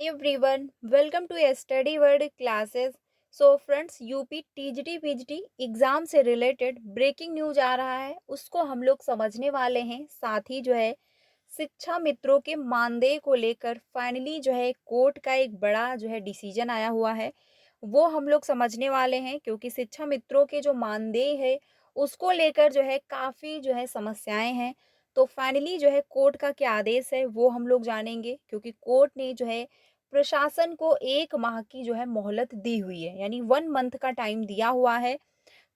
Everyone welcome to Study World Classes. So friends, UP TGT PGT exam से related breaking news आ रहा है, उसको हम लोग समझने वाले हैं। साथ ही जो है शिक्षा मित्रों के मानदेय को लेकर फाइनली जो है कोर्ट का एक बड़ा जो है डिसीजन आया हुआ है, वो हम लोग समझने वाले हैं। क्योंकि शिक्षा मित्रों के जो मानदेय है उसको लेकर जो है काफ़ी जो है समस्याएं हैं। तो फाइनली जो है कोर्ट का क्या आदेश है वो हम लोग जानेंगे, क्योंकि कोर्ट ने जो है प्रशासन को 1 माह की जो है मोहलत दी हुई है, यानी 1 मंथ का टाइम दिया हुआ है।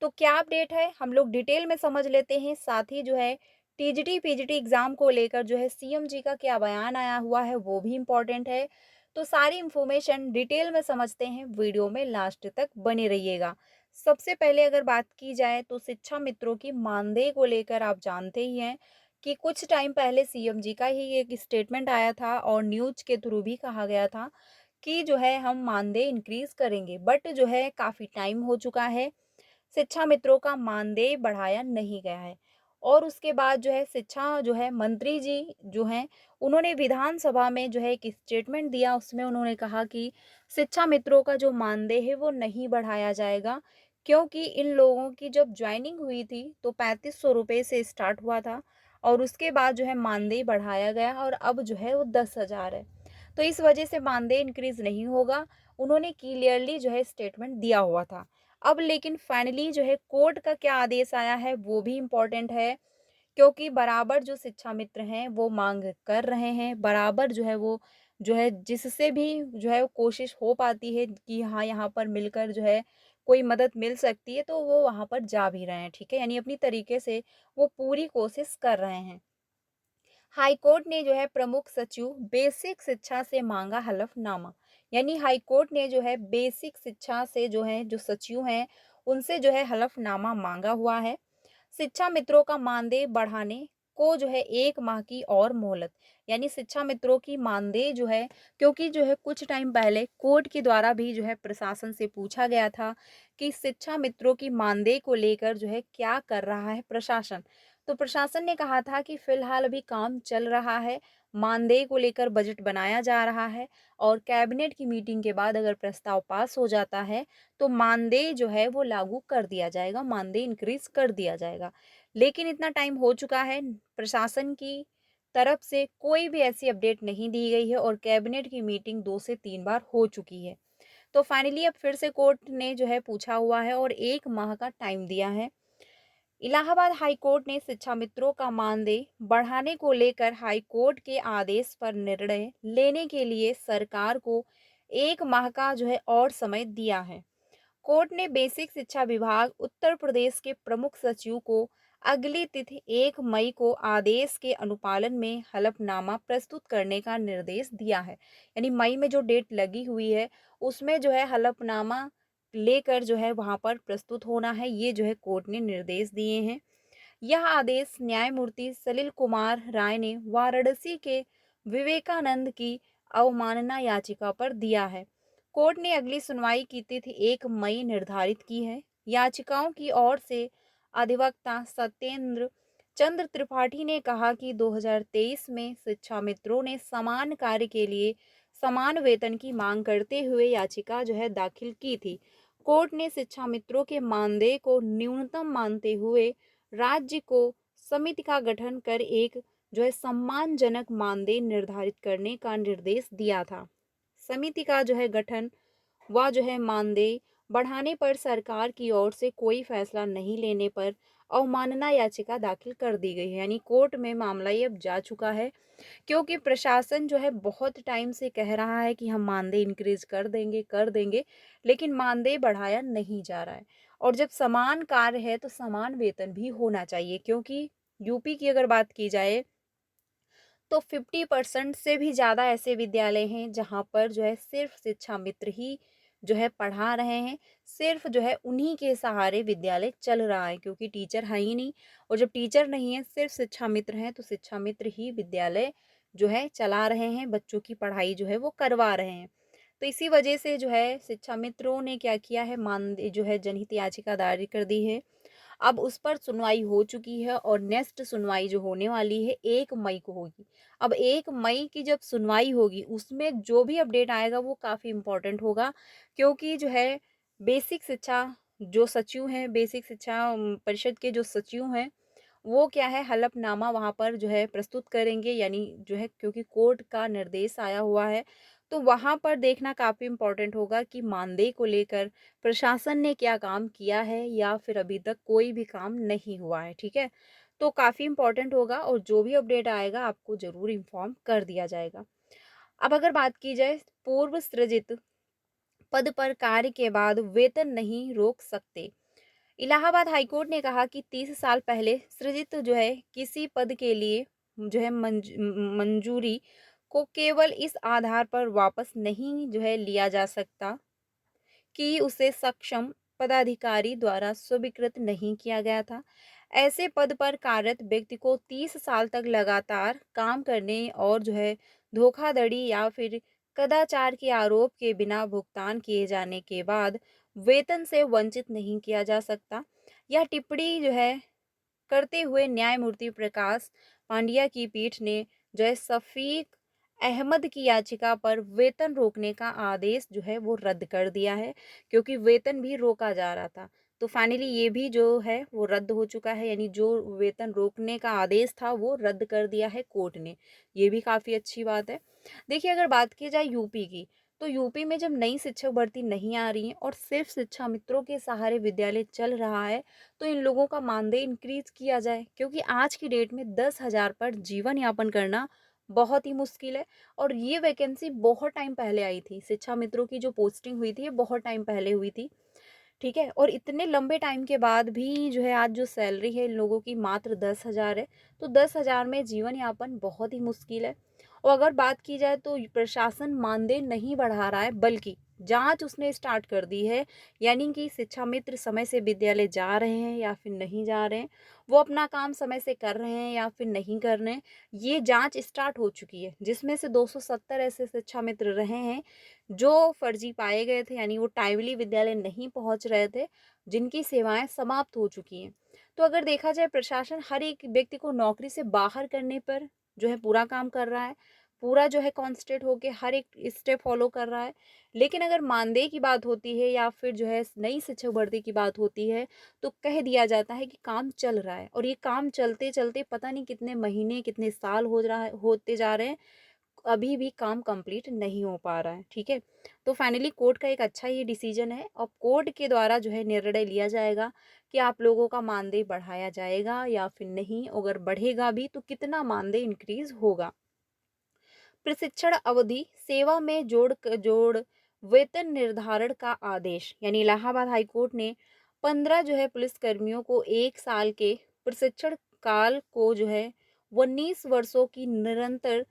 तो क्या अपडेट है हम लोग डिटेल में समझ लेते हैं। साथ ही जो है टीजीटी पीजीटी एग्जाम को लेकर जो है सीएम जी का क्या बयान आया हुआ है वो भी इम्पोर्टेंट है। तो सारी इंफॉर्मेशन डिटेल में समझते हैं, वीडियो में लास्ट तक बने रहिएगा। सबसे पहले अगर बात की जाए तो शिक्षा मित्रों की मानदेय को लेकर आप जानते ही हैं कि कुछ टाइम पहले सीएम जी का ही एक स्टेटमेंट आया था और न्यूज के थ्रू भी कहा गया था कि जो है हम मानदेय इंक्रीज करेंगे, बट जो है काफ़ी टाइम हो चुका है, शिक्षा मित्रों का मानदेय बढ़ाया नहीं गया है। और उसके बाद जो है शिक्षा जो है मंत्री जी जो हैं, उन्होंने विधानसभा में जो है एक स्टेटमेंट दिया, उसमें उन्होंने कहा कि शिक्षा मित्रों का जो मानदेय है वो नहीं बढ़ाया जाएगा। क्योंकि इन लोगों की जब ज्वाइनिंग हुई थी तो 3500 रुपये से स्टार्ट हुआ था और उसके बाद जो है मानदेय बढ़ाया गया और अब जो है वो 10,000 है। तो इस वजह से मानदेय इंक्रीज नहीं होगा, उन्होंने क्लियरली जो है स्टेटमेंट दिया हुआ था। अब लेकिन फाइनली जो है कोर्ट का क्या आदेश आया है वो भी इम्पोर्टेंट है। क्योंकि बराबर जो शिक्षा मित्र हैं वो मांग कर रहे हैं, बराबर जो है जिससे भी जो है कोशिश हो पाती है कि हाँ यहाँ पर मिलकर जो है कोई मदद मिल सकती है, तो वो वहाँ पर जा भी रहे हैं। ठीक है, यानी अपनी तरीके से वो पूरी कोशिश कर रहे हैं। हाईकोर्ट ने जो है प्रमुख सचिव बेसिक शिक्षा से मांगा हलफनामा, यानी हाईकोर्ट ने जो है बेसिक शिक्षा से जो है जो सचिव हैं उनसे जो है हलफनामा मांगा हुआ है। शिक्षा मित्रों का मानदेय बढ़ाने को जो है 1 माह की और मोहलत, यानी शिक्षा मित्रों की मानदेय जो है, क्योंकि जो है कुछ टाइम पहले कोर्ट के द्वारा भी जो है प्रशासन से पूछा गया था कि शिक्षा मित्रों की मानदेय को लेकर जो है क्या कर रहा है प्रशासन। तो प्रशासन ने कहा था कि फिलहाल अभी काम चल रहा है, मानदेय को लेकर बजट बनाया जा रहा है और कैबिनेट की मीटिंग के बाद अगर प्रस्ताव पास हो जाता है तो मानदेय जो है वो लागू कर दिया जाएगा, मानदेय इंक्रीज कर दिया जाएगा। लेकिन इतना टाइम हो चुका है, प्रशासन की तरफ से कोई भी ऐसी अपडेट नहीं दी गई है और कैबिनेट की मीटिंग 2 से 3 बार हो चुकी है। तो फाइनली अब फिर से कोर्ट ने जो है पूछा हुआ है और 1 माह का टाइम दिया है। इलाहाबाद हाईकोर्ट ने शिक्षा मित्रों का मानदेय बढ़ाने को लेकर हाईकोर्ट के आदेश पर निर्णय लेने के लिए सरकार को 1 माह का जो है और समय दिया है। कोर्ट ने बेसिक शिक्षा विभाग उत्तर प्रदेश के प्रमुख सचिव को अगली तिथि 1 मई को आदेश के अनुपालन में हलफनामा प्रस्तुत करने का निर्देश दिया है, यानी मई में जो डेट लगी हुई है उसमें जो है हलफनामा लेकर जो है वहां पर प्रस्तुत होना है, ये जो है कोर्ट ने निर्देश दिए हैं। यह आदेश न्यायमूर्ति सलिल कुमार राय ने वाराणसी के विवेकानंद की अवमानना याचिका पर दिया है। कोर्ट ने अगली सुनवाई की तिथि 1 मई निर्धारित की है। याचिकाओं की ओर से अधिवक्ता सत्येंद्र चंद्र त्रिपाठी ने कहा कि 2023 में शिक्षा मित्रों ने समान कार्य के लिए समान वेतन की मांग करते हुए याचिका जो है दाखिल की थी। कोर्ट ने शिक्षा मित्रों के मानदेय को न्यूनतम मानते हुए राज्य को समिति का गठन कर एक जो है सम्मानजनक मानदेय निर्धारित करने का निर्देश दिया था। समिति का जो है गठन व जो है मानदेय बढ़ाने पर सरकार की ओर से कोई फैसला नहीं लेने पर अवमानना याचिका दाखिल कर दी गई है, यानी कोर्ट में मामला ये अब जा चुका है। क्योंकि प्रशासन जो है बहुत टाइम से कह रहा है कि हम मानदेय इंक्रीज कर देंगे, लेकिन मानदेय बढ़ाया नहीं जा रहा है। और जब समान कार्य है तो समान वेतन भी होना चाहिए, क्योंकि यूपी की अगर बात की जाए तो 50% से भी ज़्यादा ऐसे विद्यालय हैं जहाँ पर जो है सिर्फ शिक्षा मित्र ही जो है पढ़ा रहे हैं, सिर्फ जो है उन्हीं के सहारे विद्यालय चल रहा है, क्योंकि टीचर है ही नहीं। और जब टीचर नहीं है, सिर्फ शिक्षा मित्र हैं, तो शिक्षा मित्र ही विद्यालय जो है चला रहे हैं, बच्चों की पढ़ाई जो है वो करवा रहे हैं। तो इसी वजह से जो है शिक्षा मित्रों ने क्या किया है, मानदेय जो है जनहित याचिका दायर कर दी है। अब उस पर सुनवाई हो चुकी है और नेक्स्ट सुनवाई जो होने वाली है 1 मई को होगी। अब 1 मई की जब सुनवाई होगी उसमें जो भी अपडेट आएगा वो काफ़ी इम्पोर्टेंट होगा, क्योंकि जो है बेसिक शिक्षा जो सचिव हैं, बेसिक शिक्षा परिषद के जो सचिव हैं, वो क्या है हलफनामा वहाँ पर जो है प्रस्तुत करेंगे, यानी जो है क्योंकि कोर्ट का निर्देश आया हुआ है, तो वहाँ पर देखना काफ़ी इम्पोर्टेंट होगा कि मानदेय को लेकर प्रशासन ने क्या काम किया है या फिर अभी तक कोई भी काम नहीं हुआ है, ठीक है? तो काफ़ी इम्पोर्टेंट होगा और जो भी अपडेट आएगा आपको ज़रूर इन्फॉर्म कर दिया जाएगा। अब अगर बात की जाए पूर्व सृजित पद पर कार्य के बाद वेतन नहीं रोक सकते। इलाहाबाद हाईकोर्ट ने कहा कि 30 साल पहले सृजित जो है किसी पद के लिए जो है मंजूरी को केवल इस आधार पर वापस नहीं जो है लिया जा सकता कि उसे सक्षम पदाधिकारी द्वारा स्वीकृत नहीं किया गया था। ऐसे पद पर कार्यरत व्यक्ति को 30 साल तक लगातार काम करने और जो है धोखाधड़ी या फिर कदाचार के आरोप के बिना भुगतान किए जाने के बाद वेतन से वंचित नहीं किया जा सकता। यह टिप्पणी जो है करते हुए न्यायमूर्ति प्रकाश पांड्या की पीठ ने जो है शफीक अहमद की याचिका पर वेतन रोकने का आदेश जो है वो रद्द कर दिया है, क्योंकि वेतन भी रोका जा रहा था। तो फाइनली ये भी जो है वो रद्द हो चुका है, यानी जो वेतन रोकने का आदेश था वो रद्द कर दिया है कोर्ट ने। ये भी काफ़ी अच्छी बात है। देखिए अगर बात की जाए यूपी की, तो यूपी में जब नई शिक्षक भर्ती नहीं आ रही है और सिर्फ शिक्षा मित्रों के सहारे विद्यालय चल रहा है, तो इन लोगों का मानदेय इंक्रीज किया जाए, क्योंकि आज की डेट में 10,000 पर जीवन यापन करना बहुत ही मुश्किल है। और ये वैकेंसी बहुत टाइम पहले आई थी, शिक्षा मित्रों की जो पोस्टिंग हुई थी ये बहुत टाइम पहले हुई थी, ठीक है? और इतने लंबे टाइम के बाद भी जो है आज जो सैलरी है इन लोगों की मात्र 10,000 है, तो 10,000 में जीवन यापन बहुत ही मुश्किल है। और अगर बात की जाए तो प्रशासन मानदेय नहीं बढ़ा रहा है, बल्कि जांच उसने स्टार्ट कर दी है, यानी कि शिक्षा मित्र समय से विद्यालय जा रहे हैं या फिर नहीं जा रहे हैं, वो अपना काम समय से कर रहे हैं या फिर नहीं कर रहे हैं, ये जांच स्टार्ट हो चुकी है, जिसमें से 270 ऐसे शिक्षा मित्र रहे हैं जो फर्जी पाए गए थे, यानी वो टाइमली विद्यालय नहीं पहुंच रहे थे, जिनकी सेवाएं समाप्त हो चुकी हैं। तो अगर देखा जाए प्रशासन हर एक व्यक्ति को नौकरी से बाहर करने पर जो है पूरा काम कर रहा है, पूरा जो है कॉन्सेंट्रेट होके हर एक स्टेप फॉलो कर रहा है। लेकिन अगर मानदेय की बात होती है या फिर जो है नई शिक्षक भर्ती की बात होती है, तो कह दिया जाता है कि काम चल रहा है, और ये काम चलते चलते पता नहीं कितने महीने कितने साल हो रहा है होते जा रहे हैं, अभी भी काम कंप्लीट नहीं हो पा रहा है, ठीक है? तो फाइनली कोर्ट का एक अच्छा ये डिसीजन है और कोर्ट के द्वारा जो है निर्णय लिया जाएगा कि आप लोगों का मानदेय बढ़ाया जाएगा या फिर नहीं, अगर बढ़ेगा भी तो कितना मानदेय इंक्रीज होगा। प्रशिक्षण अवधि सेवा में जोड़ वेतन निर्धारण का आदेश, यानी इलाहाबाद हाईकोर्ट ने 15 जो है पुलिस कर्मियों को 1 साल के प्रशिक्षण काल को जो है 19 वर्षों की निरंतर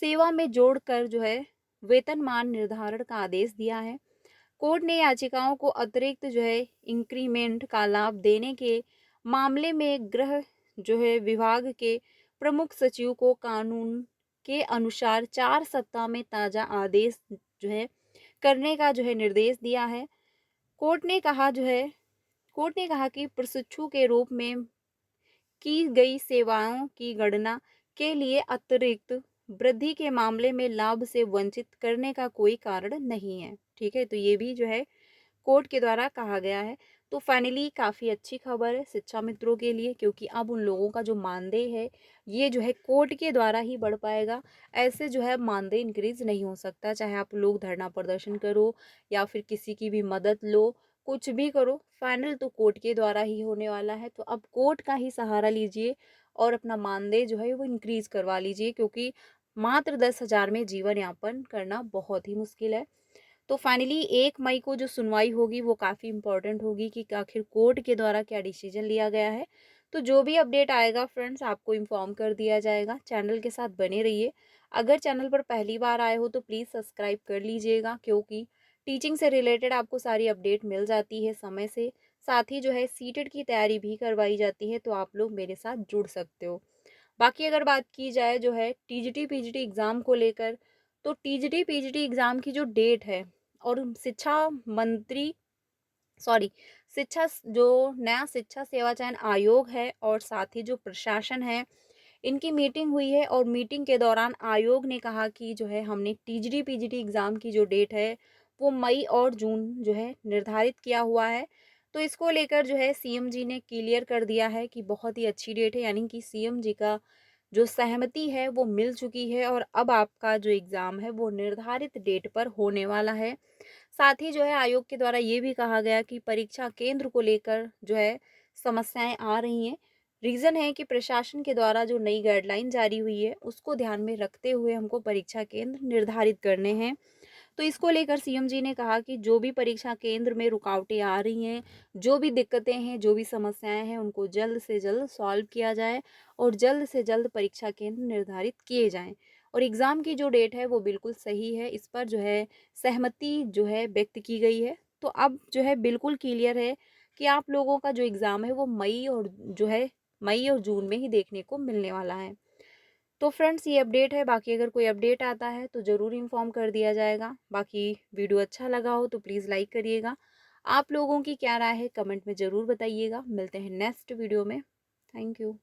सेवा में जोड़कर जो है वेतनमान निर्धारण का आदेश दिया है। कोर्ट ने याचिकाओं को अतिरिक्त जो है इंक्रीमेंट का लाभ देने के मामले में गृह जो है विभाग के प्रमुख सचिव को कानून के अनुसार 4 सप्ताह में ताज़ा आदेश जो है करने का जो है निर्देश दिया है। कोर्ट ने कहा जो है कोर्ट ने कहा कि प्रशिक्षु के रूप में की गई सेवाओं की गणना के लिए अतिरिक्त वृद्धि के मामले में लाभ से वंचित करने का कोई कारण नहीं है, ठीक है? तो ये भी जो है कोर्ट के द्वारा कहा गया है। तो फाइनली काफ़ी अच्छी खबर है शिक्षा मित्रों के लिए, क्योंकि अब उन लोगों का जो मानदेय है ये जो है कोर्ट के द्वारा ही बढ़ पाएगा। ऐसे जो है मानदेय इंक्रीज नहीं हो सकता, चाहे आप लोग धरना प्रदर्शन करो या फिर किसी की भी मदद लो, कुछ भी करो, फाइनल तो कोर्ट के द्वारा ही होने वाला है। तो अब कोर्ट का ही सहारा लीजिए और अपना मानदेय जो है वो इंक्रीज करवा लीजिए, क्योंकि मात्र 10,000 में जीवन यापन करना बहुत ही मुश्किल है। तो फाइनली 1 मई को जो सुनवाई होगी वो काफ़ी इम्पोर्टेंट होगी कि आखिर कोर्ट के द्वारा क्या डिसीजन लिया गया है। तो जो भी अपडेट आएगा फ्रेंड्स आपको इन्फॉर्म कर दिया जाएगा। चैनल के साथ बने रहिए। अगर चैनल पर पहली बार आए हो तो प्लीज़ सब्सक्राइब कर लीजिएगा, क्योंकि टीचिंग से रिलेटेड आपको सारी अपडेट मिल जाती है समय से। साथ ही जो है सीटेट की तैयारी भी करवाई जाती है, तो आप लोग मेरे साथ जुड़ सकते हो। बाकी अगर बात की जाए जो है टीजीटी पीजीटी एग्ज़ाम को लेकर, तो टीजीटी पीजीटी एग्ज़ाम की जो डेट है और शिक्षा मंत्री सॉरी जो नया शिक्षा सेवा चयन आयोग है और साथ ही जो प्रशासन है, इनकी मीटिंग हुई है और मीटिंग के दौरान आयोग ने कहा कि जो है हमने टीजीटी पीजीटी एग्ज़ाम की जो डेट है वो मई और जून जो है निर्धारित किया हुआ है। तो इसको लेकर जो है सीएम जी ने क्लियर कर दिया है कि बहुत ही अच्छी डेट है, यानी कि सीएम जी का जो सहमति है वो मिल चुकी है और अब आपका जो एग्ज़ाम है वो निर्धारित डेट पर होने वाला है। साथ ही जो है आयोग के द्वारा ये भी कहा गया कि परीक्षा केंद्र को लेकर जो है समस्याएं आ रही हैं। रीज़न है कि प्रशासन के द्वारा जो नई गाइडलाइन जारी हुई है उसको ध्यान में रखते हुए हमको परीक्षा केंद्र निर्धारित करने हैं। तो इसको लेकर सीएम जी ने कहा कि जो भी परीक्षा केंद्र में रुकावटें आ रही हैं, जो भी दिक्कतें हैं, जो भी समस्याएं हैं, उनको जल्द से जल्द सॉल्व किया जाए और जल्द से जल्द परीक्षा केंद्र निर्धारित किए जाएं। और एग्ज़ाम की जो डेट है वो बिल्कुल सही है, इस पर जो है सहमति जो है व्यक्त की गई है। तो अब जो है बिल्कुल क्लियर है कि आप लोगों का जो एग्ज़ाम है वो मई और जून में ही देखने को मिलने वाला है। तो फ्रेंड्स ये अपडेट है, बाकी अगर कोई अपडेट आता है तो ज़रूर इन्फॉर्म कर दिया जाएगा। बाकी वीडियो अच्छा लगा हो तो प्लीज़ लाइक करिएगा। आप लोगों की क्या राय है कमेंट में ज़रूर बताइएगा। मिलते हैं नेक्स्ट वीडियो में। Thank you.